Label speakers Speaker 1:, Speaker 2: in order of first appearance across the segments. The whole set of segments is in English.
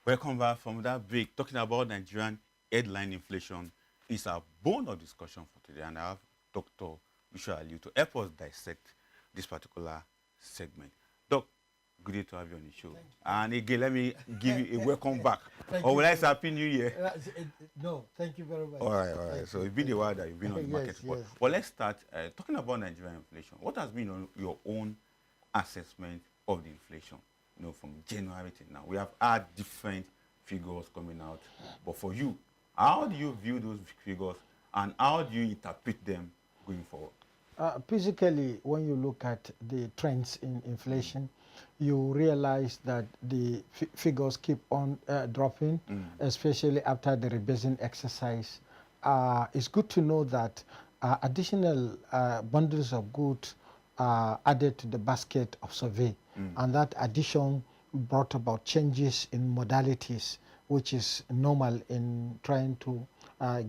Speaker 1: Welcome back from that break. Talking about Nigerian headline inflation is a bone of discussion for today, and I have Dr. Yushua Aliyu to help us dissect this particular segment. Doc, good day to have you on the show. And again, let me give you a welcome back. Or will I say Happy New Year?
Speaker 2: No, thank you very much.
Speaker 1: All right. So it's been a while that you've been on the market.
Speaker 2: Yes.
Speaker 1: But let's start talking about Nigerian inflation. What has been your own assessment of the inflation? From January to now, we have had different figures coming out. But for you, how do you view those figures, and how do you interpret them going forward?
Speaker 2: Physically, when you look at the trends in inflation, you realize that the figures keep on dropping, especially after the rebasing exercise. It's good to know that additional bundles of goods added to the basket of survey, and that addition brought about changes in modalities, which is normal in trying to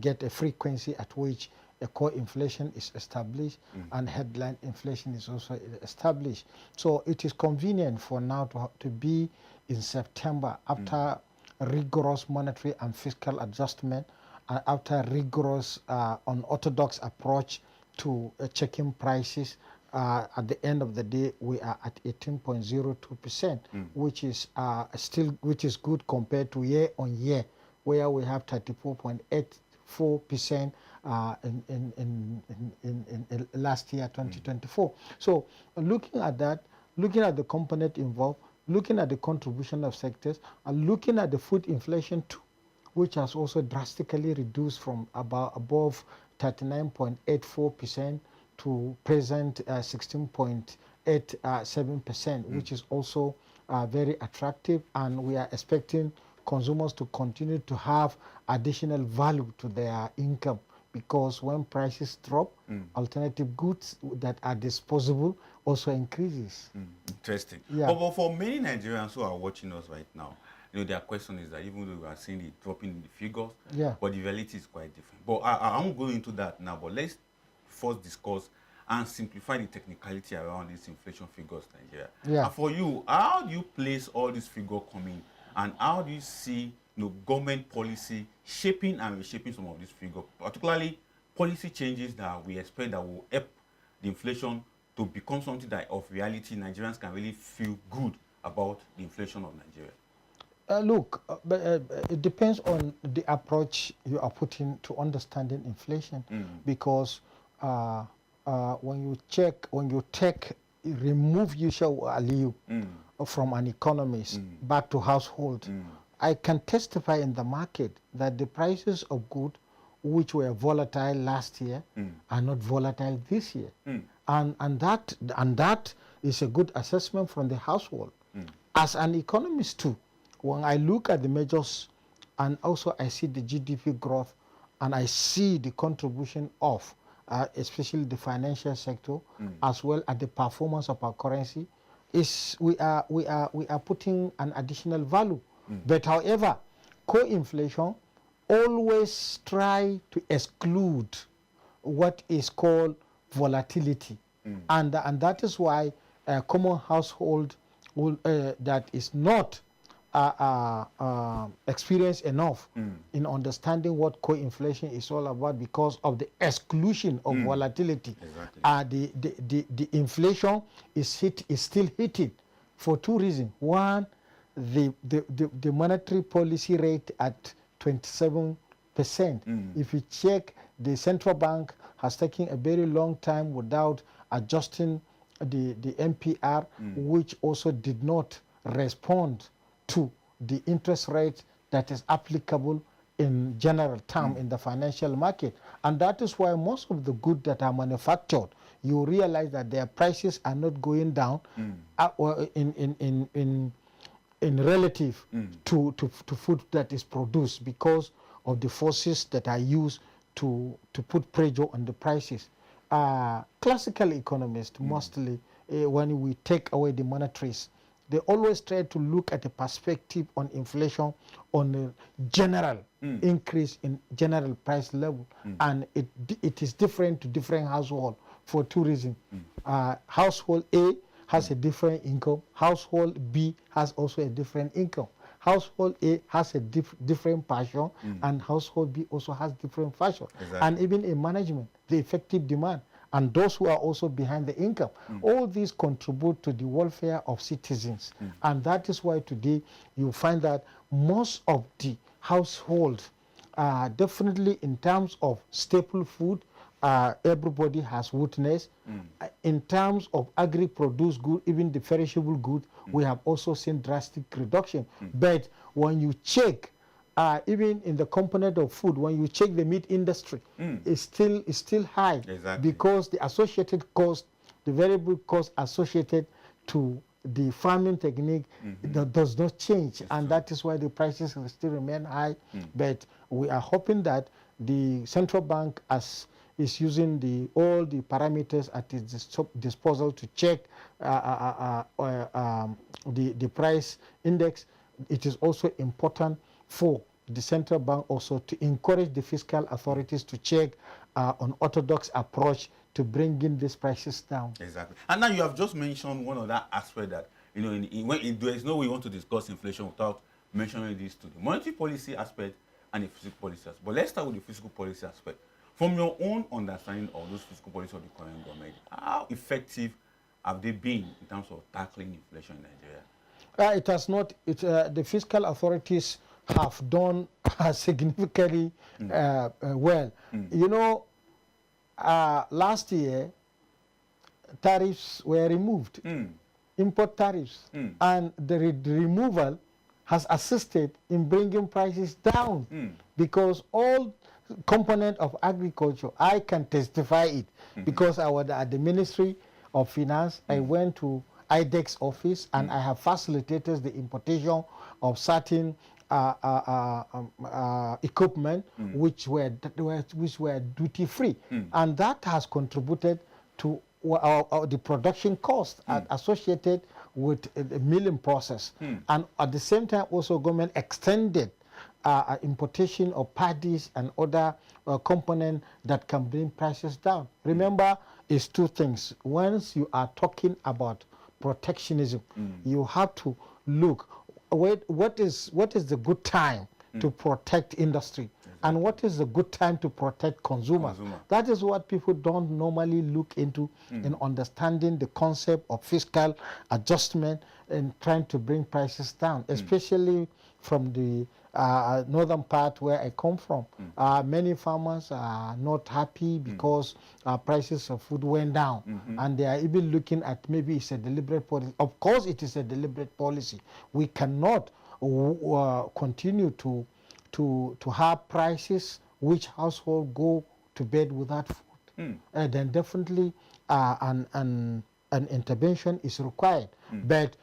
Speaker 2: get a frequency at which a core inflation is established and headline inflation is also established. So it is convenient for now to be in September after rigorous monetary and fiscal adjustment, and after rigorous unorthodox approach to checking prices. At the end of the day, we are at 18.02%, which is good compared to year on year, where we have 34.84% in last year, 2024. So looking at that, looking at the component involved, looking at the contribution of sectors, and looking at the food inflation too, which has also drastically reduced from above 39.84% to present 16.87%, which is also very attractive, and we are expecting consumers to continue to have additional value to their income, because when prices drop, alternative goods that are disposable also increases.
Speaker 1: Interesting.
Speaker 2: Yeah.
Speaker 1: But for many Nigerians who are watching us right now, their question is that even though we are seeing it dropping in the figures, but the reality is quite different. But I won't go into that now, but let's first discuss and simplify the technicality around these inflation figures in Nigeria.
Speaker 2: Yeah.
Speaker 1: And for you, how do you place all these figures coming, and how do you see government policy shaping and reshaping some of these figures, particularly policy changes that we expect that will help the inflation to become something that of reality Nigerians can really feel good about the inflation of Nigeria?
Speaker 2: Look, it depends on the approach you are putting to understanding inflation, because when you remove Yushua Aliyu from an economist back to household, I can testify in the market that the prices of goods which were volatile last year are not volatile this year, and that is a good assessment from the household. As an economist too, when I look at the measures and also I see the GDP growth and I see the contribution of especially the financial sector, as well as the performance of our currency, we are putting an additional value. But however, core inflation always try to exclude what is called volatility, and that is why a common household that is not experience enough in understanding what core inflation is all about, because of the exclusion of volatility.
Speaker 1: Exactly.
Speaker 2: The inflation is still hitting for two reasons. One, the monetary policy rate at 27%. If you check, the central bank has taken a very long time without adjusting the MPR, which also did not respond to the interest rate that is applicable in general term in the financial market. And that is why most of the goods that are manufactured, you realize that their prices are not going down in relative to food that is produced, because of the forces that are used to put pressure on the prices. Classical economists, mostly, when we take away the monetaries, they always try to look at the perspective on inflation on a general increase in general price level. And it is different to different households for two reasons. Household A has a different income. Household B has also a different income. household A has a different passion, and household B also has different passion.
Speaker 1: Exactly.
Speaker 2: And even in management, the effective demand, and those who are also behind the income. All these contribute to the welfare of citizens. And that is why today you find that most of the households, definitely in terms of staple food, everybody has witnessed. In terms of agri-produce good, even the perishable good, we have also seen drastic reduction. But when you check, even in the component of food, when you check the meat industry, it's still high.
Speaker 1: Exactly.
Speaker 2: Because the associated cost, the variable cost associated to the farming technique that does not change, and that is why the prices will still remain high. But we are hoping that the central bank is using all the parameters at its disposal to check the price index. It is also important for the central bank also to encourage the fiscal authorities to check on orthodox approach to bring in these prices down.
Speaker 1: Exactly. And now you have just mentioned one other aspect that, you know, there is no way you want to discuss inflation without mentioning these two, the monetary policy aspect and the fiscal policy aspect. But let's start with the fiscal policy aspect. From your own understanding of those fiscal policies of the current government, how effective have they been in terms of tackling inflation in Nigeria?
Speaker 2: It has not. The fiscal authorities have done significantly well. You know, last year, tariffs were removed, import tariffs, and the removal has assisted in bringing prices down because all component of agriculture, I can testify it because I was at the Ministry of Finance. I went to IDEX office and I have facilitated the importation of certain equipment which were duty free, and that has contributed to the production cost associated with the milling process. And at the same time also government extended importation of paddies and other components that can bring prices down. Remember, it's two things. Once you are talking about protectionism, you have to look what is the good time to protect industry, and what is the good time to protect consumers. That is what people don't normally look into in understanding the concept of fiscal adjustment and trying to bring prices down, especially from the northern part where I come from. Many farmers are not happy because prices of food went down, and they are even looking at maybe it's a deliberate policy. Of course it is a deliberate policy. We cannot continue to have prices which household go to bed without food. Then definitely an intervention is required. But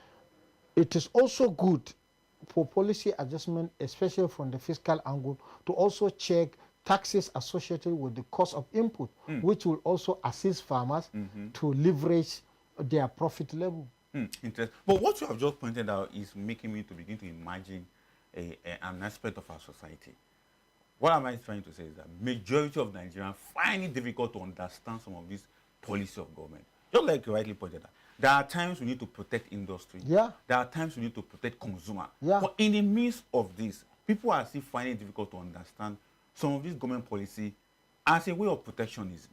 Speaker 2: it is also good for policy adjustment, especially from the fiscal angle, to also check taxes associated with the cost of input, which will also assist farmers to leverage their profit level.
Speaker 1: Interesting. But what you have just pointed out is making me to begin to imagine an aspect of our society. What am I trying to say is that majority of Nigerians find it difficult to understand some of these policies of government. Just like you rightly pointed out, there are times we need to protect industry.
Speaker 2: Yeah.
Speaker 1: There are times we need to protect consumer.
Speaker 2: Yeah.
Speaker 1: But in the midst of this, people are still finding it difficult to understand some of this government policy as a way of protectionism.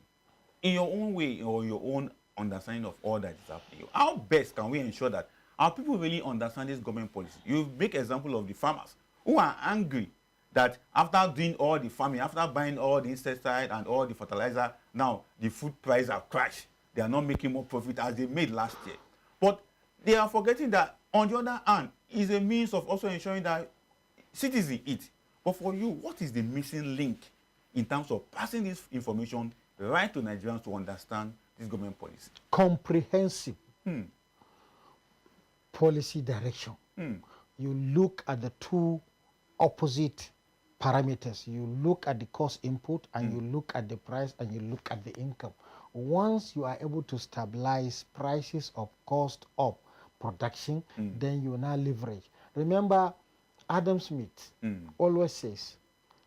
Speaker 1: In your own way or your own understanding of all that is happening, how best can we ensure that our people really understand this government policy? You make example of the farmers who are angry that after doing all the farming, after buying all the insecticide and all the fertilizer, now the food prices have crashed. They are not making more profit as they made last year. But they are forgetting that, on the other hand, is a means of also ensuring that citizens eat. But for you, what is the missing link in terms of passing this information right to Nigerians to understand this government policy?
Speaker 2: Comprehensive policy direction. You look at the two opposite parameters. You look at the cost input, and you look at the price, and you look at the income. Once you are able to stabilize prices of cost of production, then you now leverage. Remember, Adam Smith always says,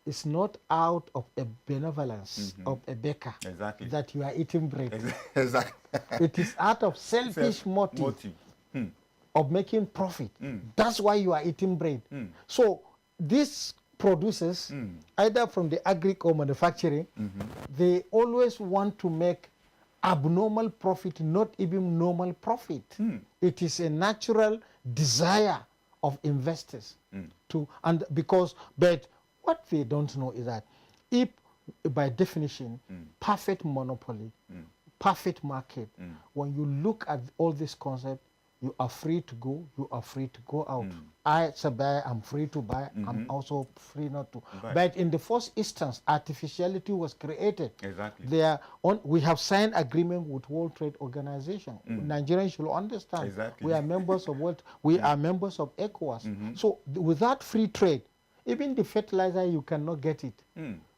Speaker 2: it's not out of a benevolence of a baker that you are eating bread.
Speaker 1: Exactly.
Speaker 2: It is out of selfish motive of making profit. That's why you are eating bread. So these producers, either from the agri or manufacturing, they always want to make abnormal profit, not even normal profit. It is a natural desire of investors but what they don't know is that if by definition perfect monopoly, perfect market, when you look at all these concepts, you are free to go, you are free to go out. I, as a buyer, I'm free to buy, I'm also free not to.
Speaker 1: Right.
Speaker 2: But in the first instance, artificiality was created.
Speaker 1: Exactly.
Speaker 2: We have signed agreement with World Trade Organization. Nigerians should understand.
Speaker 1: Exactly.
Speaker 2: We are members of we are members of ECOWAS. So without free trade, even the fertilizer, you cannot get it.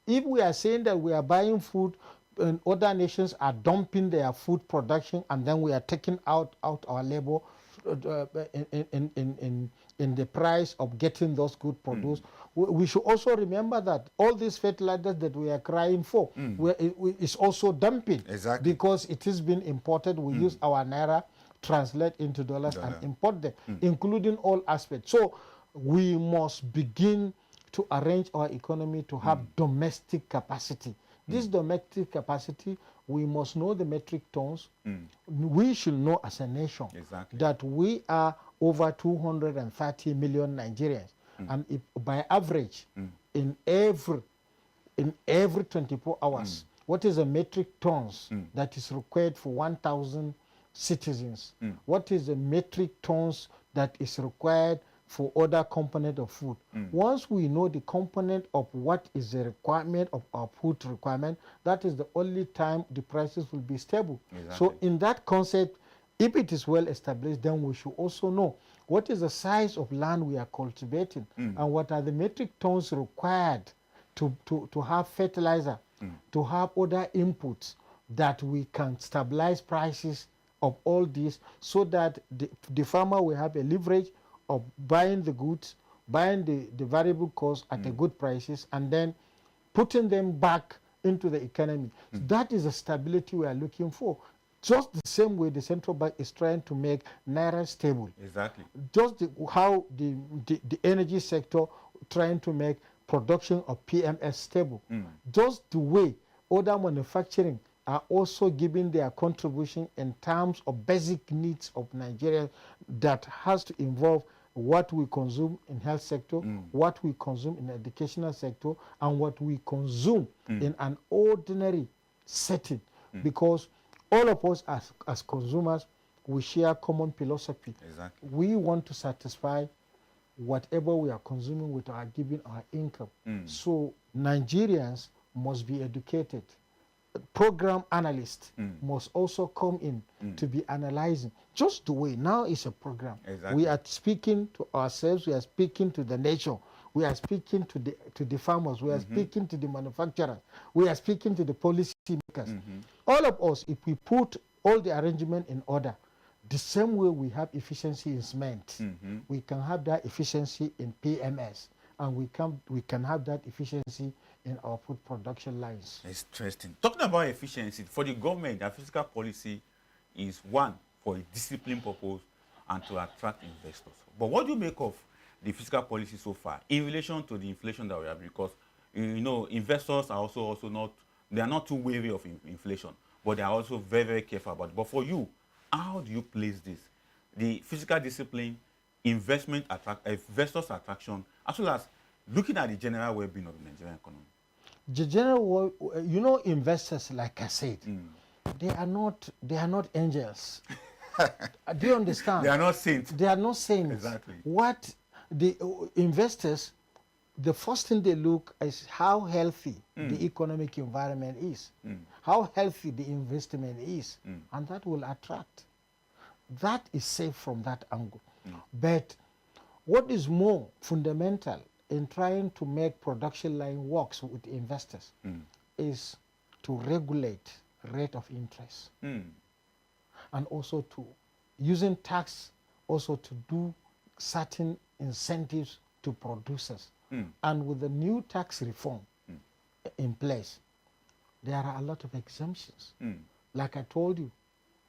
Speaker 2: If we are saying that we are buying food and other nations are dumping their food production, and then we are taking out our labor in the price of getting those goods produced. We should also remember that all these fertilizers that we are crying for is also dumping.
Speaker 1: Exactly.
Speaker 2: Because it is being imported. We use our naira, translate into dollars, and import them, including all aspects. So we must begin to arrange our economy to have domestic capacity. This domestic capacity, we must know the metric tons. We should know as a nation that we are over 230 million Nigerians. And if by average, in every 24 hours, what is the metric tons that is required for 1,000 citizens? What is the metric tons that is required for other component of food? Once we know the component of what is the requirement of our food requirement, that is the only time the prices will be stable. So in that concept, if it is well established, then we should also know what is the size of land we are cultivating and what are the metric tons required to have fertilizer, to have other inputs that we can stabilize prices of all these, so that the farmer will have a leverage of buying the goods, buying the variable costs at a good prices, and then putting them back into the economy. That is the stability we are looking for. Just the same way the central bank is trying to make naira stable.
Speaker 1: Exactly.
Speaker 2: Just how the energy sector trying to make production of PMS stable. Just the way other manufacturing are also giving their contribution in terms of basic needs of Nigeria that has to involve what we consume in health sector, what we consume in educational sector, and what we consume in an ordinary setting. Because all of us as consumers, we share common philosophy.
Speaker 1: Exactly.
Speaker 2: We want to satisfy whatever we are consuming with our giving our income. So Nigerians must be educated. Program analysts must also come in to be analyzing. Just the way now is a program.
Speaker 1: Exactly.
Speaker 2: We are speaking to ourselves, we are speaking to the nation, we are speaking to the farmers, we are speaking to the manufacturers, we are speaking to the policy makers. All of us, if we put all the arrangement in order, the same way we have efficiency in cement, we can have that efficiency in PMS, and we can have that efficiency in our food production lines.
Speaker 1: Interesting. Talking about efficiency, for the government, their fiscal policy is one, for a discipline purpose and to attract investors. But what do you make of the fiscal policy so far in relation to the inflation that we have? Because you know, investors are also not, they are not too wary of inflation, but they are also very, very careful about it. But for you, how do you place this? The fiscal discipline, investors attraction, as well as looking at the general well-being of the Nigerian economy.
Speaker 2: The general, you know, investors, like I said, they are not angels. Do you understand?
Speaker 1: They are not saints.
Speaker 2: They are not saints.
Speaker 1: Exactly.
Speaker 2: What the investors, the first thing they look is how healthy the economic environment is, how healthy the investment is, and that will attract. That is safe from that angle. But what is more fundamental in trying to make production line works with investors is to regulate rate of interest, and also to using tax also to do certain incentives to producers. And with the new tax reform in place, there are a lot of exemptions. Like I told you,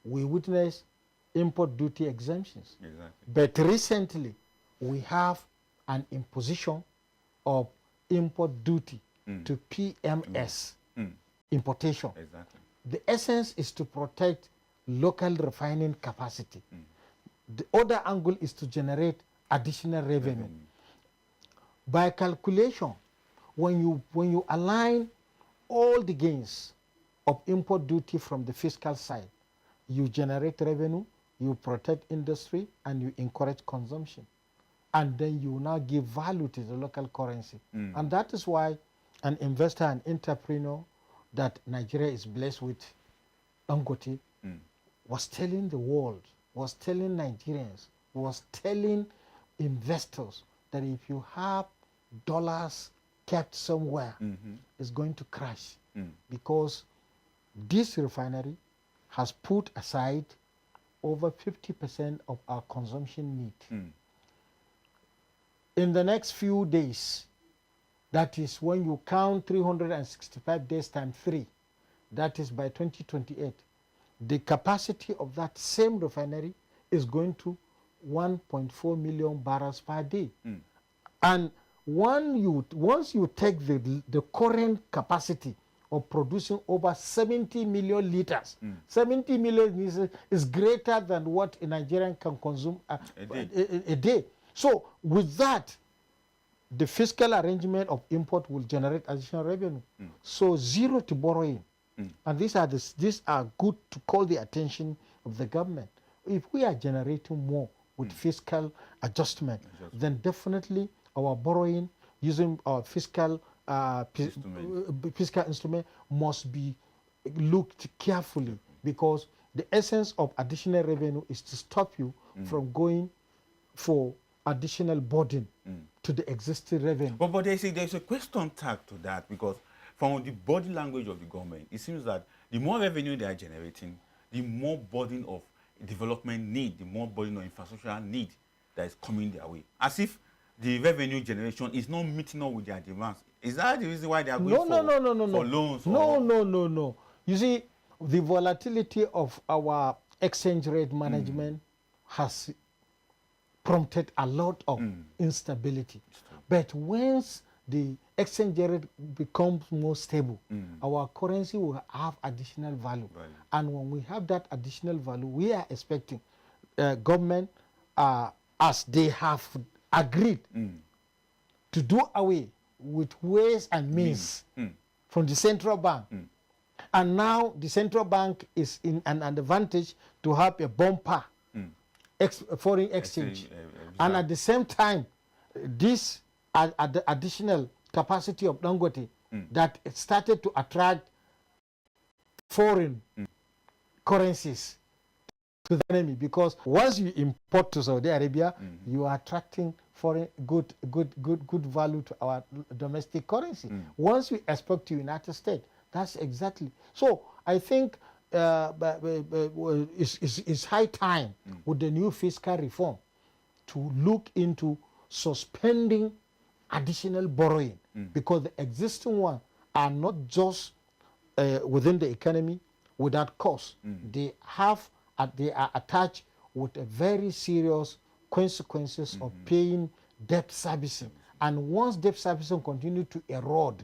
Speaker 2: we witnessed import duty exemptions.
Speaker 1: Exactly.
Speaker 2: But recently, we have an imposition of import duty to PMS, importation.
Speaker 1: Exactly.
Speaker 2: The essence is to protect local refining capacity. The other angle is to generate additional revenue. By calculation, when you align all the gains of import duty from the fiscal side, you generate revenue, you protect industry, and you encourage consumption. And then you now give value to the local currency. And that is why an investor and entrepreneur that Nigeria is blessed with, Dangote, was telling the world, was telling Nigerians, was telling investors that if you have dollars kept somewhere, it's going to crash. Because this refinery has put aside over 50% of our consumption need. In the next few days, that is when you count 365 days times 3, that is by 2028, the capacity of that same refinery is going to 1.4 million barrels per day. And once you take the current capacity of producing over 70 million liters, 70 million liters is greater than what a Nigerian can consume a day. So with that, the fiscal arrangement of import will generate additional revenue. So zero to borrowing. And these are good to call the attention of the government. If we are generating more with fiscal adjustment, then definitely our borrowing using our fiscal instrument must be looked carefully, because the essence of additional revenue is to stop you from going for additional burden to the existing revenue.
Speaker 1: But there's a question tag to that, because from the body language of the government, it seems that the more revenue they are generating, the more burden of development need, the more burden of infrastructure need that is coming their way. As if the revenue generation is not meeting up with their demands. Is that the reason why they are going for loans?
Speaker 2: No. You see, the volatility of our exchange rate management has prompted a lot of instability. But once the exchange rate becomes more stable, our currency will have additional value. And when we have that additional value, we are expecting government, as they have agreed to do away with ways and means from the central bank. And now the central bank is in an advantage to have a bumper foreign exchange. And at the same time, this additional capacity of Dangote that started to attract foreign currencies to the enemy, because once you import to Saudi Arabia, you are attracting foreign good value to our domestic currency. Once we export to United States, that's exactly. So I think it's high time with the new fiscal reform to look into suspending additional borrowing, because the existing ones are not just within the economy without cost. They are attached with a very serious consequences of paying debt servicing. And once debt servicing continue to erode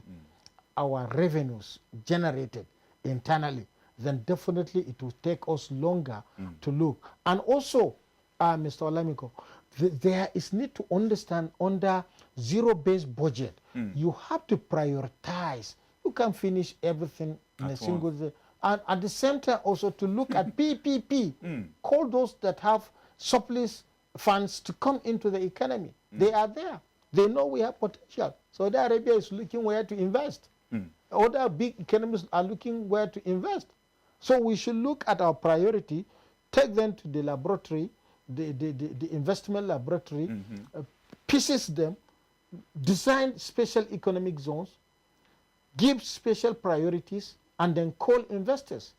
Speaker 2: our revenues generated internally, then definitely it will take us longer to look. And also, Mr. Olamiko, there is need to understand under zero-based budget, you have to prioritize. You can finish everything in a single day. And at the same time also to look at PPP, call those that have surplus funds to come into the economy. They are there. They know we have potential. Saudi Arabia is looking where to invest. Other big economies are looking where to invest. So we should look at our priority, take them to the laboratory, the investment laboratory, pieces them, design special economic zones, give special priorities, and then call investors.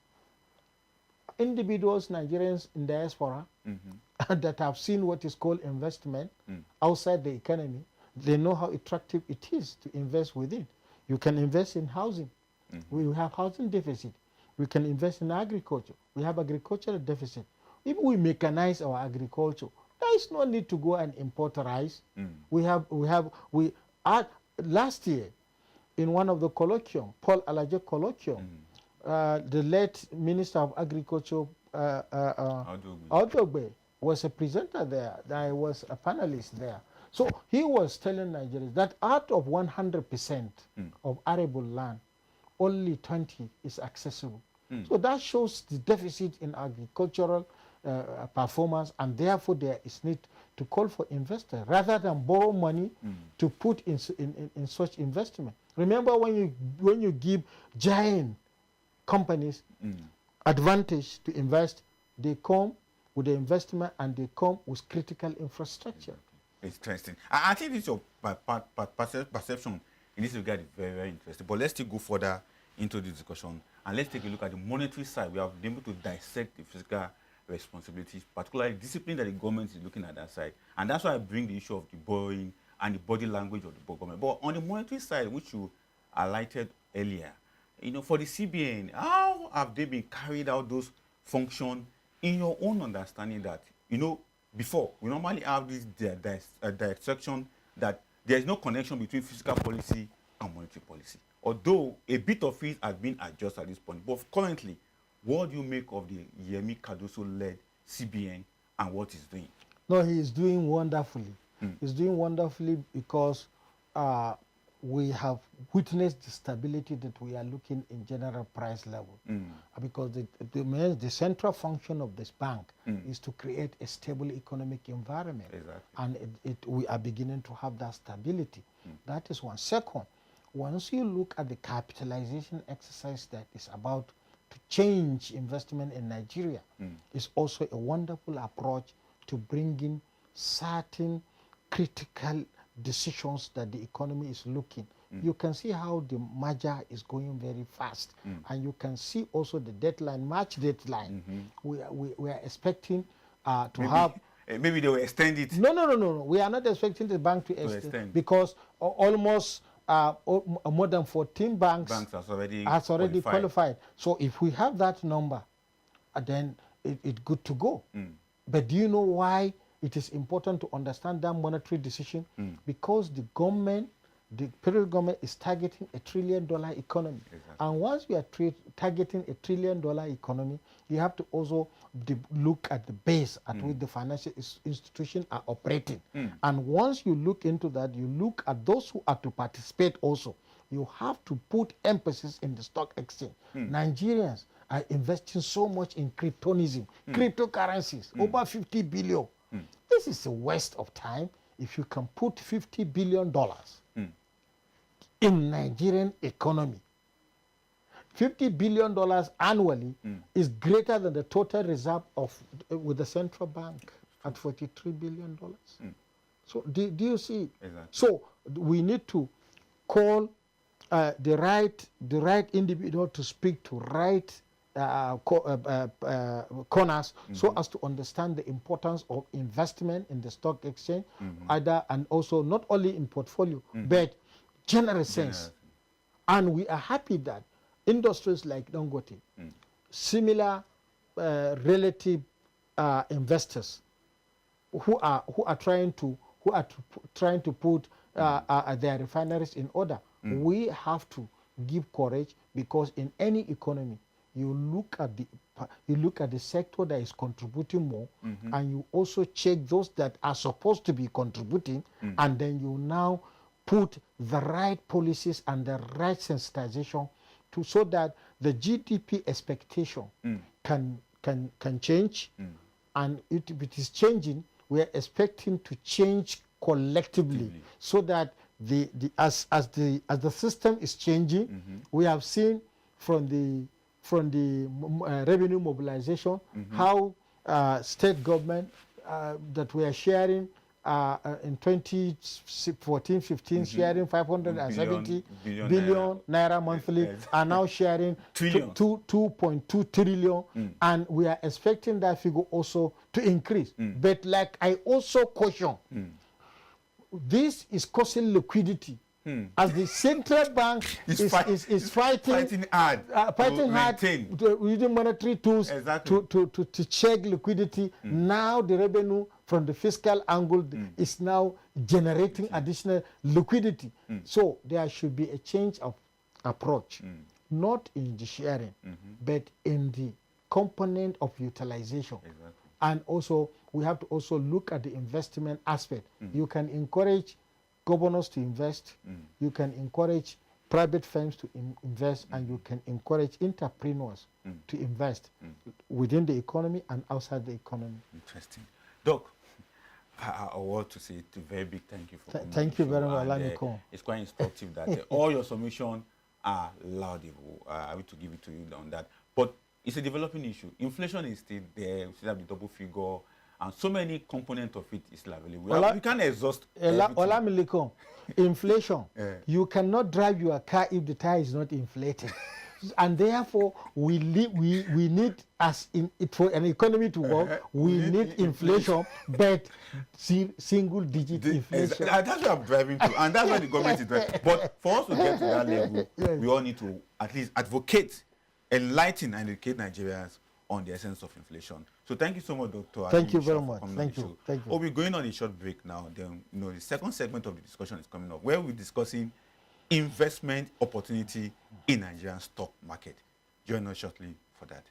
Speaker 2: Individuals, Nigerians in diaspora, that have seen what is called investment outside the economy, they know how attractive it is to invest within. You can invest in housing. We have housing deficit. We can invest in agriculture. We have agricultural deficit. if we mechanize our agriculture, there is no need to go and import rice. Last year, in one of the colloquium, Paul Alaje colloquium, the late Minister of Agriculture, Odogbe, was a presenter there. I was a panelist there. So he was telling Nigerians that out of 100% of arable land, only 20 is accessible. So that shows the deficit in agricultural performance, and therefore there is need to call for investors rather than borrow money to put in such investment. Remember, when you give giant companies advantage to invest, they come with the investment and they come with critical infrastructure.
Speaker 1: Interesting. I think this your perception in this regard is very, very interesting. But let's still go further into the discussion, and let's take a look at the monetary side. We have been able to dissect the fiscal responsibilities, particularly discipline that the government is looking at that side. And that's why I bring the issue of the borrowing and the body language of the government. But on the monetary side, which you highlighted earlier, for the CBN, how have they been carried out those functions in your own understanding that, before, we normally have this dissection that there is no connection between fiscal policy and monetary policy. Although a bit of it has been adjusted at this point. But currently, what do you make of the Yemi Cardoso-led CBN and what he's doing?
Speaker 2: No, he is doing wonderfully. He's doing wonderfully because we have witnessed the stability that we are looking in general price level. Because the central function of this bank is to create a stable economic environment.
Speaker 1: Exactly.
Speaker 2: And we are beginning to have that stability. That is one. Second, once you look at the capitalization exercise that is about to change investment in Nigeria, it's also a wonderful approach to bringing certain critical decisions that the economy is looking. You can see how the merger is going very fast, and you can see also the deadline, March deadline. We are expecting to have.
Speaker 1: Maybe they will extend it.
Speaker 2: No. We are not expecting the bank to extend because almost more than 14 banks
Speaker 1: has already
Speaker 2: qualified. So if we have that number, then it's good to go. But do you know why it is important to understand that monetary decision? Because the federal government is targeting $1 trillion economy.
Speaker 1: Exactly.
Speaker 2: And once we are targeting $1 trillion economy, you have to also look at the base at which the financial institutions are operating. And once you look into that, you look at those who are to participate also. You have to put emphasis in the stock exchange. Nigerians are investing so much in cryptonism, cryptocurrencies, over 50 billion. This is a waste of time. If you can put $50 billion in Nigerian economy, $50 billion annually is greater than the total reserve with the central bank at $43 billion. So do you see?
Speaker 1: Exactly.
Speaker 2: So we need to call the right individual to speak to right corners so as to understand the importance of investment in the stock exchange, and also not only in portfolio but general sense. And we are happy that industries like Dangote, similar relative investors who are trying to put their refineries in order, we have to give courage, because in any economy you look at the sector that is contributing more, and you also check those that are supposed to be contributing, and then you now put the right policies and the right sensitization so that the GDP expectation can change, and if it is changing, we are expecting to change collectively, so that as the system is changing, we have seen from the revenue mobilization how state government that we are sharing in 2014-15 sharing 570 billion naira monthly, are now sharing 2.2 trillion, and we are expecting that figure also to increase. But like I also caution, this is causing liquidity As the central bank is fighting
Speaker 1: hard,
Speaker 2: using monetary tools
Speaker 1: exactly.
Speaker 2: to check liquidity. Now the revenue from the fiscal angle is now generating additional liquidity. So there should be a change of approach, not in the sharing, but in the component of utilization.
Speaker 1: Exactly.
Speaker 2: And also, we have to also look at the investment aspect. You can encourage governors to invest, you can encourage private firms to invest, and you can encourage entrepreneurs to invest within the economy and outside the economy.
Speaker 1: Interesting. Doc, I want to say a very big thank you for coming.
Speaker 2: Thank you very much.
Speaker 1: It's quite instructive that all your submissions are laudable. I will to give it to you on that. But it's a developing issue. Inflation is still there. We still have the double figure. And so many components of it is still available. We can't exhaust everything.
Speaker 2: Inflation. You cannot drive your car if the tire is not inflated. And therefore, we need, for an economy to work, we need inflation, but single-digit inflation.
Speaker 1: That's what I'm driving to, and that's what the government is doing. But for us to get to that level, we all need to at least advocate, enlighten, and educate Nigerians on the essence of inflation. So thank you so much, Dr.
Speaker 2: Thank you very much. Thank you.
Speaker 1: We'll be going on a short break now. Then, the second segment of the discussion is coming up, where we're discussing investment opportunity in Nigerian stock market. Join us shortly for that.